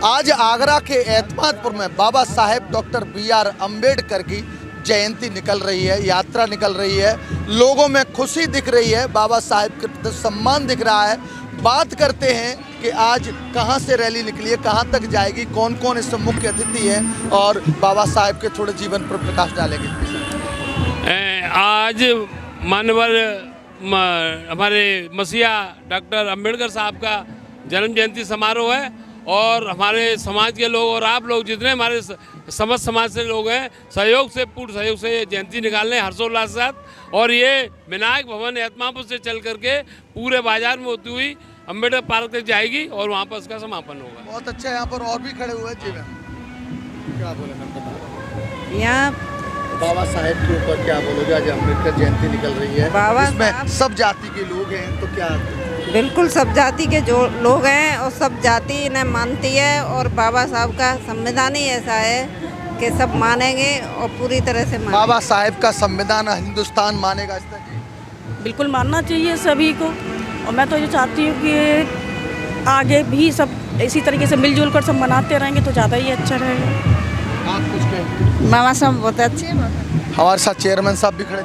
आज आगरा के एतमादपुर में बाबा साहेब डॉक्टर BR अम्बेडकर की जयंती निकल रही है, यात्रा निकल रही है। लोगों में खुशी दिख रही है, बाबा साहेब के प्रति सम्मान दिख रहा है। बात करते हैं कि आज कहां से रैली निकली है, कहां तक जाएगी, कौन कौन इसमें मुख्य अतिथि है और बाबा साहेब के थोड़े जीवन पर प्रकाश डालेंगे। आज मानवर हमारे मसीहा डॉक्टर अम्बेडकर साहब का जन्म जयंती समारोह है और हमारे समाज के लोग और आप लोग जितने हमारे समस्त समाज से लोग हैं सहयोग से पूर्ण सहयोग से ये जयंती निकालने हर्षोल्लास के साथ। और ये विनायक भवन एतमादपुर से चल करके पूरे बाजार में होती हुई अम्बेडकर पार्क तक जाएगी और वहाँ पर उसका समापन होगा। बहुत अच्छा, यहाँ पर और भी खड़े हुए हैं। जी मैम क्या बोले मैम, बता। यहाँ बाबा साहेब के ऊपर क्या बोलोगे? आज अम्बेडकर जयंती निकल रही है, बाबा इसमें सब जाति के लोग हैं, तो क्या? बिल्कुल सब जाति के जो लोग हैं और सब जाति इन्हें मानती है और बाबा साहब का संविधान ही ऐसा है कि सब मानेंगे और पूरी तरह से मानेंगे। बाबा साहेब का संविधान हिंदुस्तान मानेगा इस तरह? बिल्कुल मानना चाहिए सभी को। और मैं तो ये चाहती हूँ कि आगे भी सब इसी तरीके से मिलजुल कर सब मनाते रहेंगे तो ज़्यादा ही अच्छा रहेगा। आप कुछ कहें? बाबा साहब बहुत अच्छे हैं। हमारे साथ चेयरमैन साहब भी खड़े।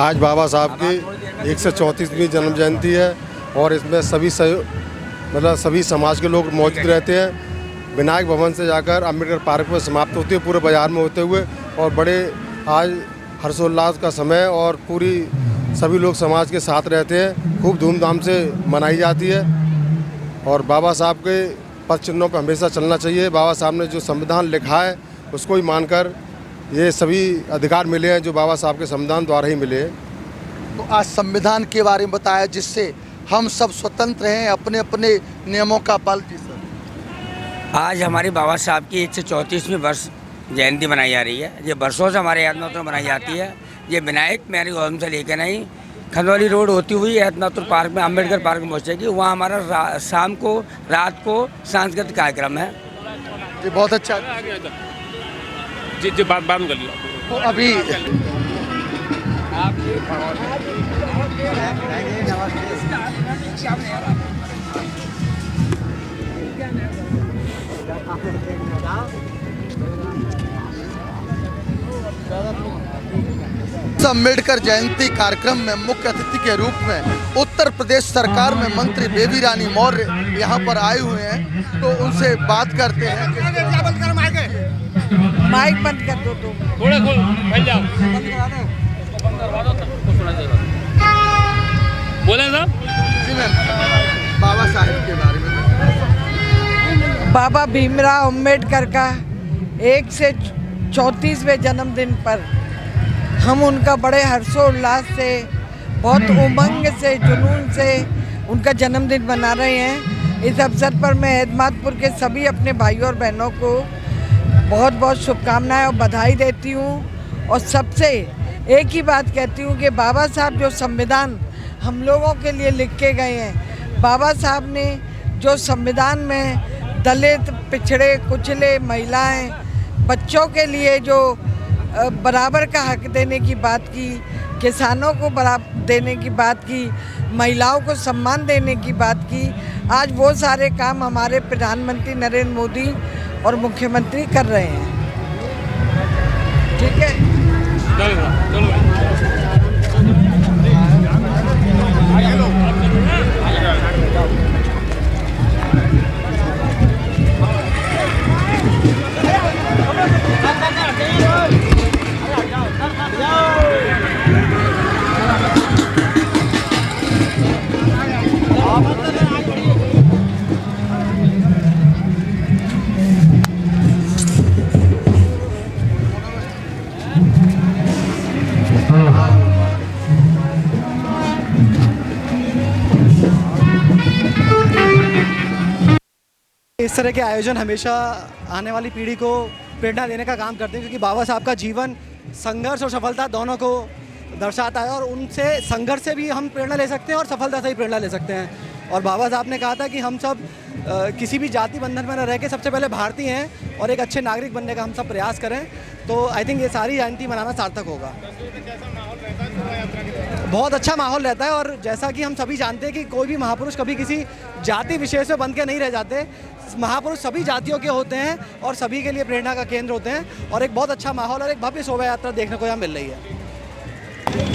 आज बाबा साहब की 134वीं जन्म जयंती है और इसमें सभी सभी समाज के लोग मौजूद रहते हैं। विनायक भवन से जाकर अम्बेडकर पार्क में समाप्त होती है पूरे बाजार में होते हुए और बड़े आज हर्षोल्लास का समय और पूरी सभी लोग समाज के साथ रहते हैं। खूब धूमधाम से मनाई जाती है और बाबा साहब के पद चिन्हों पर हमेशा चलना चाहिए। बाबा साहब ने जो संविधान लिखा है उसको ही मानकर ये सभी अधिकार मिले हैं जो बाबा साहब के संविधान द्वारा ही मिले हैं। तो आज संविधान के बारे में बताया जिससे हम सब स्वतंत्र हैं, अपने अपने नियमों का पालन। जी सर, आज हमारे बाबा साहब की 134वीं वर्ष जयंती मनाई जा रही है। ये वर्षों से हमारे एतमादपुर में मनाई जाती है। ये विनायक मेरी भवन से लेकर नहीं खंडवाली रोड होती हुई एतमादपुर पार्क में अम्बेडकर पार्क में पहुँचेगी। वहाँ हमारा शाम को रात को सांस्कृतिक कार्यक्रम है। ये बहुत अच्छा। जी बात कर लिया। तो अभी अम्बेडकर जयंती कार्यक्रम में मुख्य अतिथि के रूप में उत्तर प्रदेश सरकार में मंत्री बेबी रानी मौर्य यहाँ पर आए हुए हैं। तो उनसे बात करते हैं। माइक बंद कर दो तुम। थोड़ा फैल जाओ। बोले साहब। जी मैम, बाबा साहेब के बारे में। बाबा भीमराव अम्बेडकर का 134वें जन्मदिन पर हम उनका बड़े हर्षोल्लास से, बहुत उमंग से, जुनून से उनका जन्मदिन मना रहे हैं। इस अवसर पर मैं एतमादपुर के सभी अपने भाइयों और बहनों को बहुत बहुत शुभकामनाएं और बधाई देती हूँ। और सबसे एक ही बात कहती हूँ कि बाबा साहब जो संविधान हम लोगों के लिए लिख के गए हैं, बाबा साहब ने जो संविधान में दलित, पिछड़े, कुचले, महिलाएं, बच्चों के लिए जो बराबर का हक देने की बात की, किसानों को बराबर देने की बात की, महिलाओं को सम्मान देने की बात की, आज वो सारे काम हमारे प्रधानमंत्री नरेंद्र मोदी और मुख्यमंत्री कर रहे हैं। ठीक है, इस तरह के आयोजन हमेशा आने वाली पीढ़ी को प्रेरणा देने का काम करते हैं क्योंकि बाबा साहब का जीवन संघर्ष और सफलता दोनों को दर्शाता है और उनसे संघर्ष से भी हम प्रेरणा ले सकते हैं और सफलता से भी प्रेरणा ले सकते हैं। और बाबा साहब ने कहा था कि हम सब किसी भी जाति बंधन में न रह के सबसे पहले भारतीय हैं और एक अच्छे नागरिक बनने का हम सब प्रयास करें। तो आई थिंक ये सारी जयंती मनाना सार्थक होगा। बहुत अच्छा माहौल रहता है और जैसा कि हम सभी जानते हैं कि कोई भी महापुरुष कभी किसी जाति विशेष में बंध के नहीं रह जाते। महापुरुष सभी जातियों के होते हैं और सभी के लिए प्रेरणा का केंद्र होते हैं और एक बहुत अच्छा माहौल और एक भव्य शोभा यात्रा देखने को यहाँ मिल रही है।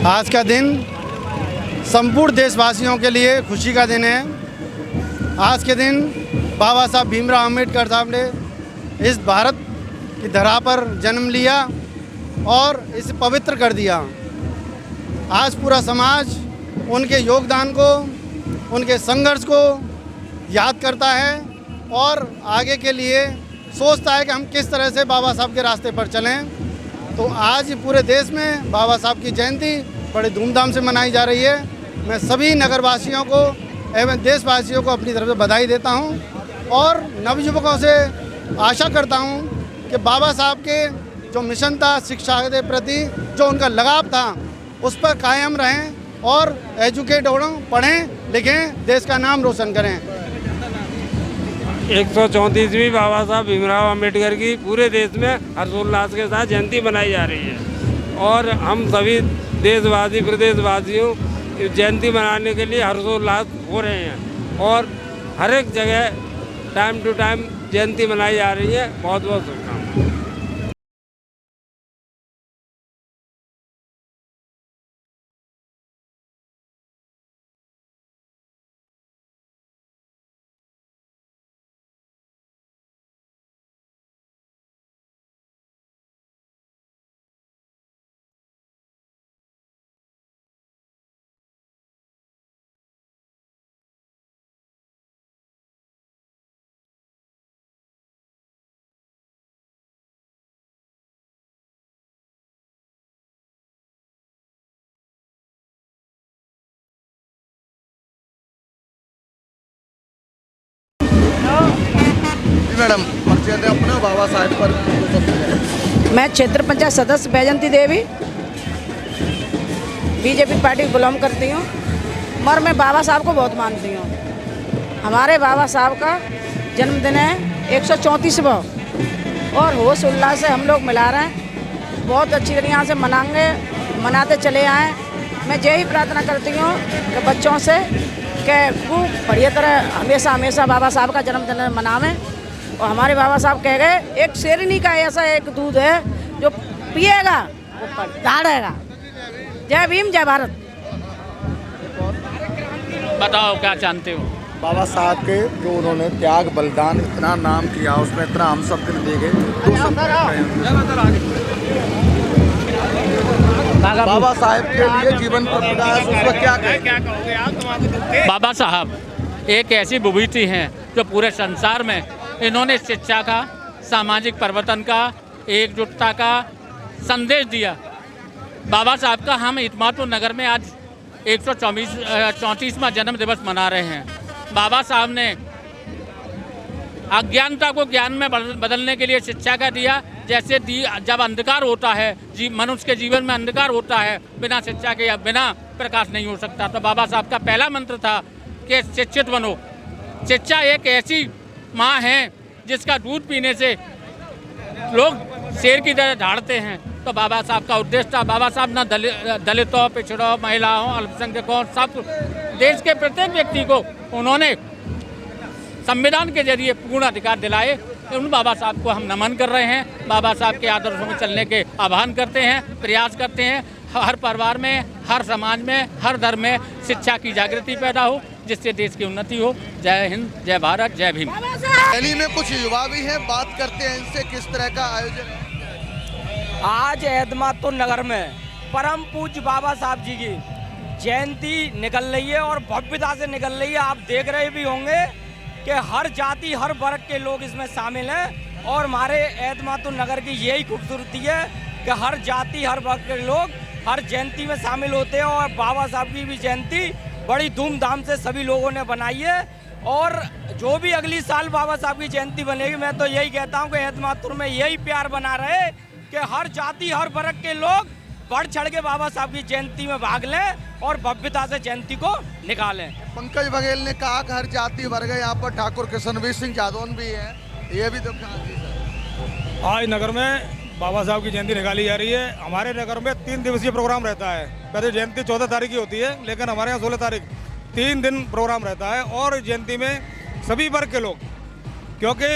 आज का दिन संपूर्ण देशवासियों के लिए खुशी का दिन है। आज के दिन बाबा साहब भीमराव अम्बेडकर साहब ने इस भारत की धरा पर जन्म लिया और इसे पवित्र कर दिया। आज पूरा समाज उनके योगदान को, उनके संघर्ष को याद करता है और आगे के लिए सोचता है कि हम किस तरह से बाबा साहब के रास्ते पर चलें। तो आज पूरे देश में बाबा साहब की जयंती बड़े धूमधाम से मनाई जा रही है। मैं सभी नगरवासियों को एवं देशवासियों को अपनी तरफ से बधाई देता हूं और नवयुवकों से आशा करता हूं कि बाबा साहब के जो मिशन था, शिक्षा के प्रति जो उनका लगाव था, उस पर कायम रहें और एजुकेट हो, पढ़ें लिखें, देश का नाम रोशन करें। 134वीं बाबा साहब भीमराव अम्बेडकर की पूरे देश में हर्षोल्लास के साथ जयंती मनाई जा रही है और हम सभी देशवासी प्रदेशवासियों जयंती मनाने के लिए हर्षोल्लास हो रहे हैं और हर एक जगह टाइम टू टाइम जयंती मनाई जा रही है। बहुत बहुत शुभकामनाएं। मैडम परिचय अपने बाबा साहेब पर। मैं क्षेत्र पंचायत सदस्य बैजंती देवी बीजेपी पार्टी को बिलोंग करती हूँ और मैं बाबा साहब को बहुत मानती हूँ। हमारे बाबा साहब का जन्मदिन है 134वां और होश उल्लास से हम लोग मिला रहे हैं। बहुत अच्छी तरीके से मनाते चले आए। मैं यही प्रार्थना करती हूँ कि बच्चों से कि खूब बढ़िया तरह हमेशा हमेशा बाबा साहब का जन्मदिन मनावें। और हमारे बाबा साहब कह गए एक शेरनी का ऐसा एक दूध है जो पिएगा वो दहाड़ेगा। जय भीम जय भारत। बताओ क्या जानते हो? बाबा साहब के जो उन्होंने त्याग बलिदान इतना नाम किया, उसमें इतना हम सब दिन देखे। बाबा साहब के लिए जीवन प्रदास उसका क्या कहें? बाबा साहब एक ऐसी विभूति हैं जो पूरे संसार में इन्होंने शिक्षा का, सामाजिक परिवर्तन का, एकजुटता का संदेश दिया। बाबा साहब का हम इतमादपुर नगर में आज 134वां जन्म दिवस मना रहे हैं। बाबा साहब ने अज्ञानता को ज्ञान में बदलने के लिए शिक्षा का दिया। जैसे जब अंधकार होता है, मनुष्य के जीवन में अंधकार होता है, बिना शिक्षा के या बिना प्रकाश नहीं हो सकता। तो बाबा साहब का पहला मंत्र था कि शिक्षित बनो। शिक्षा एक ऐसी माँ है जिसका दूध पीने से लोग शेर की तरह झाड़ते हैं। तो बाबा साहब का उद्देश्य था। बाबा साहब ना दलितों, पिछड़ों, महिलाओं, अल्पसंख्यकों, सब देश के प्रत्येक व्यक्ति को उन्होंने संविधान के जरिए पूर्ण अधिकार दिलाए। उन बाबा साहब को हम नमन कर रहे हैं। बाबा साहब के आदर्शों में चलने के आह्वान करते हैं, प्रयास करते हैं। हर परिवार में, हर समाज में, हर धर्म में शिक्षा की जागृति पैदा हो, जिससे देश की उन्नति हो। जय हिंद, जय भारत, जय भीम। रैली में कुछ युवा भी हैं, बात करते हैं इनसे किस तरह का आयोजन। आज एतमादपुर नगर में परम पूज्य बाबा साहब जी की जयंती निकल रही है और भव्यता से निकल रही है। आप देख रहे भी होंगे कि हर जाति, हर वर्ग के लोग इसमें शामिल हैं और हमारे एतमादपुर नगर की यही खूबसूरती है कि हर जाति, हर वर्ग के लोग हर जयंती में शामिल होते हैं। और बाबा साहब की भी जयंती बड़ी धूमधाम से सभी लोगों ने बनाई है और जो भी अगली साल बाबा साहब की जयंती बनेगी, मैं तो यही कहता हूँ कि एतमादपुर में यही प्यार बना रहे कि हर जाति, हर वर्ग के लोग बढ़ चढ़ के बाबा साहब की जयंती में भाग लें और भव्यता से जयंती को निकालें। पंकज बघेल ने कहा कि हर जाति वर्ग है, यहाँ पर ठाकुर किशनवीर सिंह जादौन भी है, ये भी तो कहा। आज नगर में बाबा साहब की जयंती निकाली जा रही है। हमारे नगर में 3 दिवसीय प्रोग्राम रहता है। पहले जयंती 14 तारीख की होती है, लेकिन हमारे यहाँ 16 तारीख 3 दिन प्रोग्राम रहता है और जयंती में सभी वर्ग के लोग, क्योंकि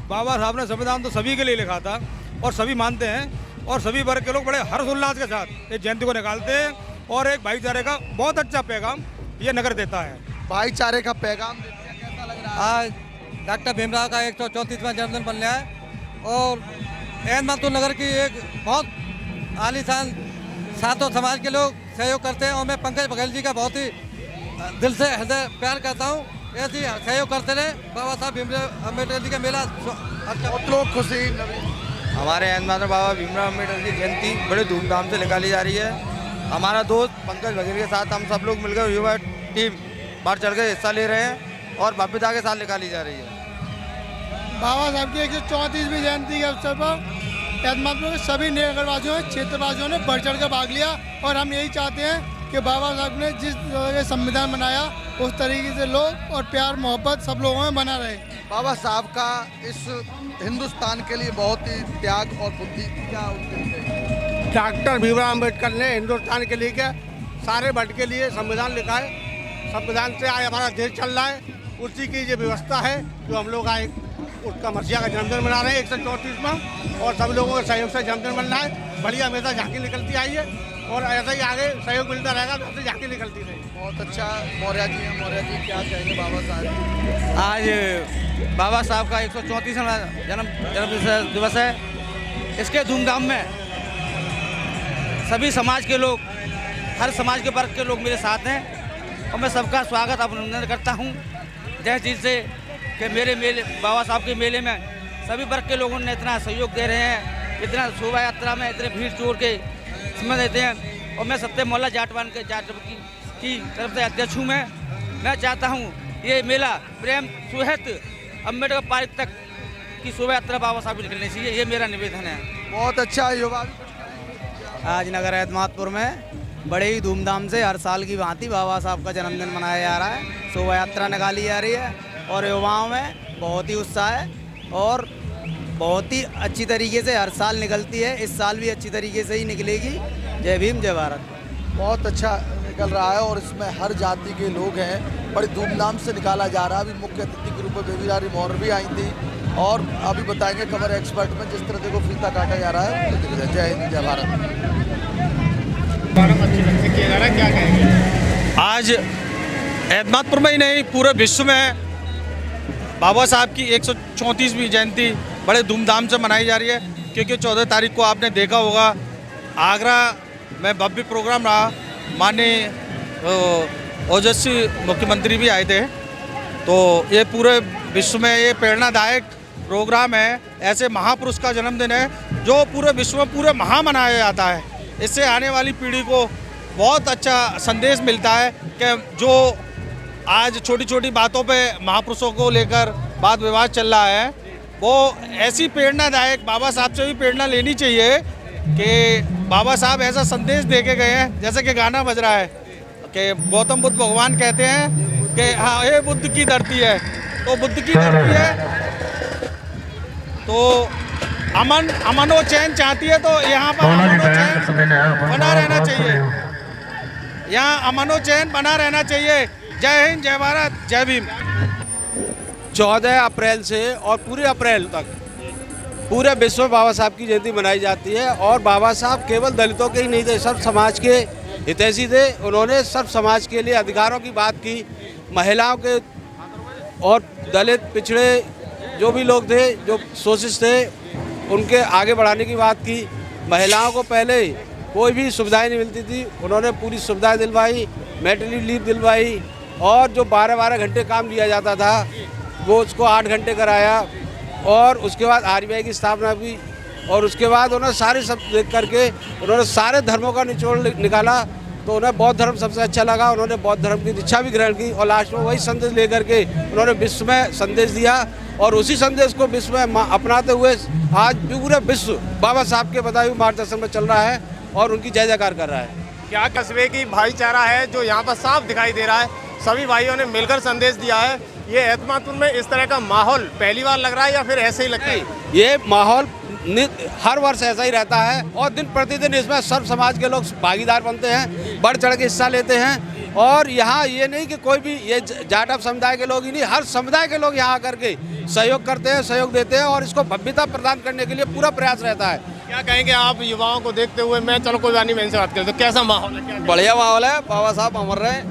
बाबा साहब ने संविधान तो सभी के लिए लिखा था और सभी मानते हैं और सभी वर्ग के लोग बड़े हर्षोल्लास के साथ इस जयंती को निकालते हैं और एक भाईचारे का बहुत अच्छा पैगाम ये नगर देता है। भाईचारे का पैगाम देते हैं, कैसा लग रहा है? आज डॉक्टर भीमराव का 134वां जन्मदिन बन रहा है और एहमदपुर नगर की एक बहुत आलीशान सातों समाज के लोग सहयोग करते हैं और मैं पंकज बघेल जी का बहुत ही दिल से हृदय प्यार करता हूँ। ऐसे ही सहयोग करते रहे। बाबा साहब भीमराव अम्बेडकर जी का मेला अच्छा, बहुत लोग खुशी। हमारे अहमदाबाद में बाबा भीमराव अम्बेडकर की जयंती बड़े धूमधाम से निकाली जा रही है। हमारा दोस्त पंकज बघेल के साथ हम सब लोग मिलकर युवा टीम बढ़ चढ़ के हिस्सा ले रहे हैं और भव्यता के साथ निकाली जा रही है। बाबा साहब की 134वीं जयंती के अवसर पर अहमदाबाद के सभी नगरवासियों क्षेत्रवासियों ने बढ़ चढ़ कर भाग लिया और हम यही चाहते हैं कि बाबा साहब ने जिस तरह के संविधान बनाया उस तरीके से लोग और प्यार मोहब्बत सब लोगों में बना रहे। बाबा साहब का इस हिंदुस्तान के लिए बहुत ही त्याग और बुद्धि क्या उनके डॉक्टर भीमराव अम्बेडकर ने हिंदुस्तान के लिए क्या सारे वर्ग के लिए संविधान लिखा है। संविधान से आज हमारा देश चल रहा है, उसी की ये व्यवस्था है जो हम लोग आज उसका मसीहा का जन्मदिन मना रहे हैं 134वां और सभी लोगों के सहयोग से जन्मदिन बन रहा है। बढ़िया हमेशा झांकी निकलती आई है और ऐसा ही आगे सहयोग मिलता रहेगा, वैसे झांकी निकलती रही। बहुत अच्छा। मौर्य जी हैं, मौर्य जी क्या कहेंगे बाबा साहब? आज बाबा साहब का 134वां जन्म दिवस है। इसके धूमधाम में सभी समाज के लोग, हर समाज के वर्ग के लोग मेरे साथ हैं और मैं सबका स्वागत अभिनंदन करता हूँ। जय चीज़ से कि मेरे मेले बाबा साहब के मेले में सभी वर्ग के लोगों ने इतना सहयोग दे रहे हैं, इतना शोभा यात्रा में इतने भीड़ जोड़ के समय देते हैं और मैं सत्य मोहल्ला जाटवान के की तरफ से अध्यक्ष हूँ। मैं चाहता हूँ ये मेला प्रेम सुहत अम्बेडकर पार्क तक की शोभा यात्रा बाबा साहब को निकलनी चाहिए, ये मेरा निवेदन है। बहुत अच्छा। युवा आज नगर अहमदाबाद में बड़े ही धूमधाम से हर साल की भांति बाबा साहब का जन्मदिन मनाया जा रहा है। शोभा यात्रा निकाली जा रही है और युवाओं में बहुत ही उत्साह है और बहुत ही अच्छी तरीके से हर साल निकलती है। इस साल भी अच्छी तरीके से ही निकलेगी। जय भीम जय भारत। बहुत अच्छा निकल रहा है और इसमें हर जाति के लोग हैं, बड़ी धूमधाम से निकाला जा रहा है। अभी मुख्य अतिथि के रूप में बेबी रानी मौर्य भी आई थी और अभी बताएंगे खबर एक्सपर्ट में जिस तरह देखो फीता काटा जा रहा है। जय हिंद जय भारत। क्या कहेंगे? आज अहमदाबाद में ही नहीं पूरे विश्व में बाबा साहब की 134वीं जयंती बड़े धूमधाम से मनाई जा रही है, क्योंकि 14 तारीख को आपने देखा होगा आगरा में भव्य प्रोग्राम रहा। माननीय ओजस्वी मुख्यमंत्री भी आए थे, तो ये पूरे विश्व में ये प्रेरणादायक प्रोग्राम है। ऐसे महापुरुष का जन्मदिन है जो पूरे विश्व में पूरे महा मनाया जाता है। इससे आने वाली पीढ़ी को बहुत अच्छा संदेश मिलता है कि जो आज छोटी छोटी बातों पे महापुरुषों को लेकर वाद विवाद चल रहा है, वो ऐसी प्रेरणादायक बाबा साहब से भी प्रेरणा लेनी चाहिए कि बाबा साहब ऐसा संदेश दे के गए हैं। जैसे कि गाना बज रहा है कि गौतम बुद्ध भगवान कहते हैं कि हाँ ये बुद्ध की धरती है, तो बुद्ध की धरती है तो अमन व चैन चाहती है, तो यहाँ पर अमन व चैन बना रहना चाहिए। यहाँ अमन व चैन बना रहना चाहिए। जय हिंद जय भारत जय भीम। 14 अप्रैल से और पूरे अप्रैल तक पूरे विश्व में बाबा साहब की जयंती मनाई जाती है। और बाबा साहब केवल दलितों के ही नहीं थे, सब समाज के हितैषी थे। उन्होंने सब समाज के लिए अधिकारों की बात की, महिलाओं के और दलित पिछड़े जो भी लोग थे, जो शोषित थे, उनके आगे बढ़ाने की बात की। महिलाओं को पहले कोई भी सुविधाएं नहीं मिलती थी, उन्होंने पूरी सुविधाएं दिलवाई, मैटरनिटी लीव दिलवाई और जो 12-12 घंटे काम लिया जाता था वो उसको 8 घंटे कराया। और उसके बाद RBI की स्थापना हुई और उसके बाद उन्होंने सारे सब देख करके उन्होंने सारे धर्मों का निचोड़ निकाला, तो उन्हें बौद्ध धर्म सबसे अच्छा लगा। उन्होंने बौद्ध धर्म की दीक्षा भी ग्रहण की और लास्ट में वही संदेश लेकर के उन्होंने विश्व में संदेश दिया और उसी संदेश को विश्व में अपनाते हुए आज पूरे विश्व बाबा साहब के बताए हुए मार्गदर्शन में चल रहा है और उनकी जय जयकार कर रहा है। क्या कस्बे की भाईचारा है जो यहाँ पर साफ दिखाई दे रहा है। सभी भाइयों ने मिलकर संदेश दिया है। ये अहमदाबाद में इस तरह का माहौल पहली बार लग रहा है या फिर ऐसे ही लगता है? ये माहौल हर वर्ष ऐसा ही रहता है और दिन प्रतिदिन इसमें सब समाज के लोग भागीदार बनते हैं, बढ़ चढ़ के हिस्सा लेते हैं और यहाँ ये नहीं कि कोई भी ये जाट समुदाय के लोग ही नहीं, हर समुदाय के लोग यहाँ आकर के सहयोग करते हैं, सहयोग देते हैं और इसको भव्यता प्रदान करने के लिए पूरा प्रयास रहता है। क्या कहेंगे आप युवाओं को देखते हुए? मैं चलो कोई बात नहीं, मैं इनसे बात करता हूं। तो कैसा माहौल है? क्या बढ़िया माहौल है, बाबा साहब अमर रहे।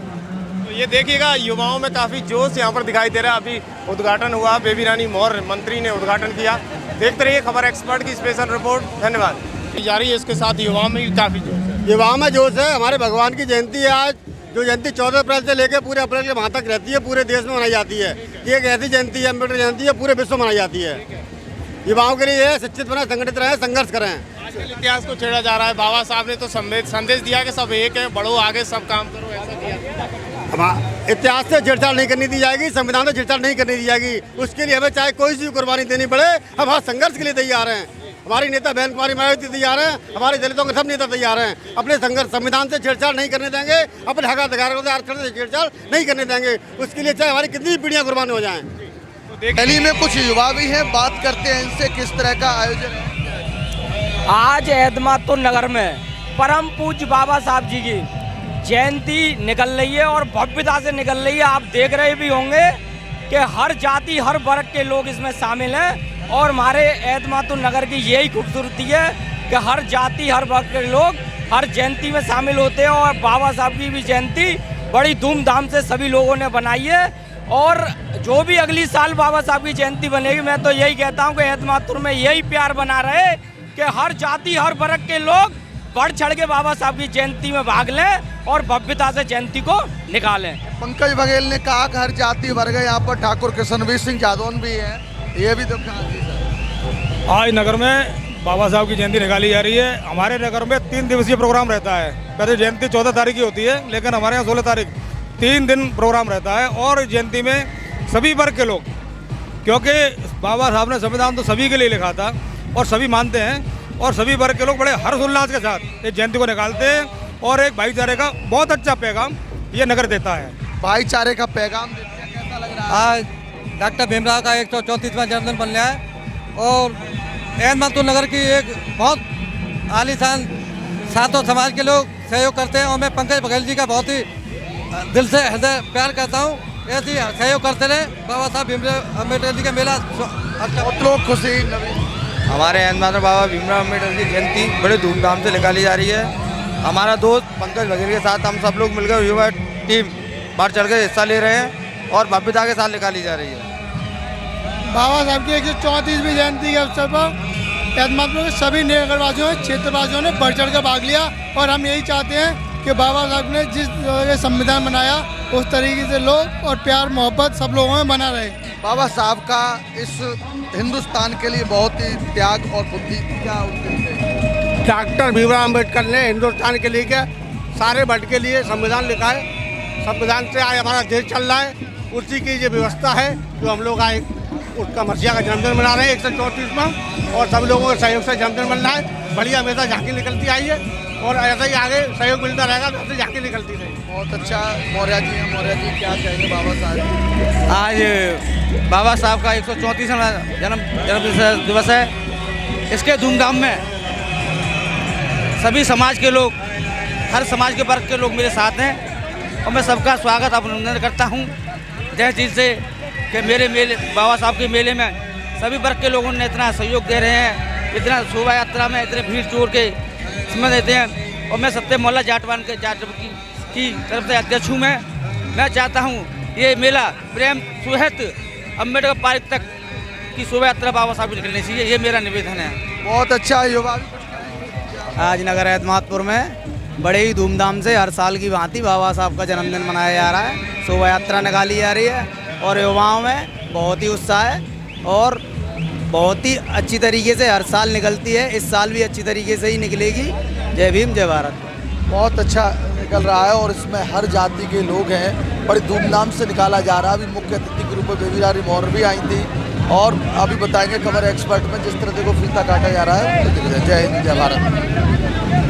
तो ये देखिएगा, युवाओं में काफ़ी जोश यहाँ पर दिखाई दे रहा है। अभी उद्घाटन हुआ, बेबी रानी मौर्य मंत्री ने उद्घाटन किया। देखते रहिए खबर एक्सपर्ट की स्पेशल रिपोर्ट। धन्यवाद। जारी है, इसके साथ युवाओं में भी काफ़ी जोश है। युवाओं में जोश है। हमारे भगवान की जयंती है आज, जो जयंती 14 अप्रैल से लेकर पूरे अप्रैल के वहाँ तक रहती है, पूरे देश में मनाई जाती है। ये एक ऐसी जयंती है, अम्बेडकर जयंती है, पूरे विश्व में मनाई जाती है। युवाओं के लिए शिक्षित बने, संगठित रहें, संघर्ष करें। आजकल इतिहास को छेड़ा जा रहा है। बाबा साहब ने तो संदेश दिया कि सब एक है, बढ़ो आगे, सब काम करो, ऐसा दिया। इतिहास से छेड़छाड़ नहीं करनी दी जाएगी, संविधान से छेड़छाड़ नहीं करनी दी जाएगी। उसके लिए हमें चाहे कोई सी कुर्बानी देनी पड़े, हम हर संघर्ष के लिए तैयार हैं। हमारी नेता बहन कुमारी मायावती तैयार हैं, हमारे दलितों के सब नेता तैयार हैं। अपने संघर्ष संविधान से छेड़छाड़ नहीं करने देंगे, अपने हक अधिकारों से आरक्षण से छेड़छाड़ नहीं करने देंगे। उसके लिए चाहे हमारी कितनी पीढ़ियाँ कुर्बान हो जाएं। दिल्ली में कुछ युवा भी हैं, बात करते हैं इनसे किस तरह का आयोजन है। आज एतमादपुर नगर में परम पूज्य बाबा साहब जी की जयंती निकल रही है और भव्यता से निकल रही है। आप देख रहे भी होंगे कि हर जाति हर वर्ग के लोग इसमें शामिल हैं और हमारे एतमादपुर नगर की यही खूबसूरती है कि हर जाति हर वर्ग के लोग हर जयंती में शामिल होते हैं। और बाबा साहब की भी जयंती बड़ी धूमधाम से सभी लोगों ने बनाई है और जो भी अगली साल बाबा साहब की जयंती बनेगी, मैं तो यही कहता हूँ कि एतमादपुर में यही प्यार बना रहे कि हर जाति हर वर्ग के लोग बढ़ चढ़ के बाबा साहब की जयंती में भाग लें और भव्यता से जयंती को निकालें। पंकज बघेल ने कहा कि हर जाति वर्ग है, यहाँ पर ठाकुर किशनवीर सिंह जादौन भी है, ये भी तो कहा। आज नगर में बाबा साहब की जयंती निकाली जा रही है। हमारे नगर में 3 दिवसीय प्रोग्राम रहता है। पहले जयंती 14 तारीख की होती है, लेकिन हमारे यहाँ 16 तारीख 3 दिन प्रोग्राम रहता है। और जयंती में सभी वर्ग के लोग, क्योंकि बाबा साहब ने संविधान तो सभी के लिए लिखा था और सभी मानते हैं, और सभी वर्ग के लोग बड़े हर्षोल्लास के साथ इस जयंती को निकालते हैं और एक भाईचारे का बहुत अच्छा पैगाम ये नगर देता है। भाईचारे का पैगाम देते हैं, कैसा लग रहा है? आज डॉक्टर भीमराव का 134वां जन्मदिन बन रहा है और एतमादपुर नगर की एक बहुत आलीशान सातों समाज के लोग सहयोग करते हैं और मैं पंकज बघेल जी का बहुत ही दिल से हृदय प्यार करता हूँ। ऐसे ही सहयोग करते रहे। बाबा साहब भीमराव अम्बेडकर जी का मेला अच्छा, बहुत लोग खुशी। हमारे एतमादपुर बाबा भीमराव अम्बेडकर की जयंती बड़े धूमधाम से निकाली जा रही है। हमारा दोस्त पंकज बघेल के साथ हम सब लोग मिलकर युवा टीम बढ़ चढ़ के हिस्सा ले रहे हैं और भव्यता के साथ निकाली जा रही है। बाबा साहब की 134वीं जयंती के अवसर पर एतमादपुर के सभी नगरवासियों क्षेत्रवासियों ने बढ़ चढ़ कर भाग लिया और हम यही चाहते हैं कि बाबा साहब ने जिस संविधान बनाया उस तरीके से लोग और प्यार मोहब्बत सब लोगों में बना रहे। बाबा साहब का इस हिंदुस्तान के लिए बहुत ही त्याग और बुद्धि क्या उनके डॉक्टर भीमराव अम्बेडकर ने हिंदुस्तान के लिए क्या सारे वर्ग के लिए संविधान लिखा है। संविधान से आज हमारा देश चल रहा है, उसी की जो व्यवस्था है जो हम लोग आज उसका मसीहा का जन्मदिन मना रहे हैं 134वां और सब लोगों के सहयोग से जन्मदिन बन रहा है। बढ़िया हमेशा झांकी निकलती आई है और ऐसा ही आगे सहयोग मिलता रहेगा तो ऐसे झांकी निकलती रहेगी। बहुत अच्छा। मौर्य जी हैं, मौर्य जी क्या कहेंगे बाबा साहब? आज बाबा साहब का 134वां जन्म दिवस है। इसके धूमधाम में सभी समाज के लोग हर समाज के वर्ग के लोग मेरे साथ हैं और मैं सबका स्वागत अभिनंदन करता हूँ। जैसे चीज़ से कि मेरे मेले बाबा साहब के मेले में सभी वर्ग के लोगों ने इतना सहयोग दे रहे हैं, इतना शोभा यात्रा में इतने भीड़ जोड़ के समय देते हैं। और मैं सत्य मोहल्ला जाटवान के जाट की तरफ से अध्यक्ष हूँ। मैं चाहता हूँ ये मेला प्रेम सुहत अम्बेडकर पार्क तक की शोभा यात्रा बाबा साहब की निकलनी चाहिए, ये मेरा निवेदन है। बहुत अच्छा। युवा आज नगर एतमादपुर में बड़े ही धूमधाम से हर साल की भांति बाबा साहब का जन्मदिन मनाया जा रहा है। शोभा यात्रा निकाली जा रही है और युवाओं में बहुत ही उत्साह है और बहुत ही अच्छी तरीके से हर साल निकलती है। इस साल भी अच्छी तरीके से ही निकलेगी। जय भीम जय भारत। बहुत अच्छा निकल रहा है और इसमें हर जाति के लोग हैं, बड़ी धूमधाम से निकाला जा रहा है। अभी मुख्य अतिथि के रूप में बेबी रानी मौर्य भी आई थी और अभी बताएंगे खबर एक्सपर्ट में जिस तरह से को फीता काटा जा रहा है। जय हिंद जय भारत।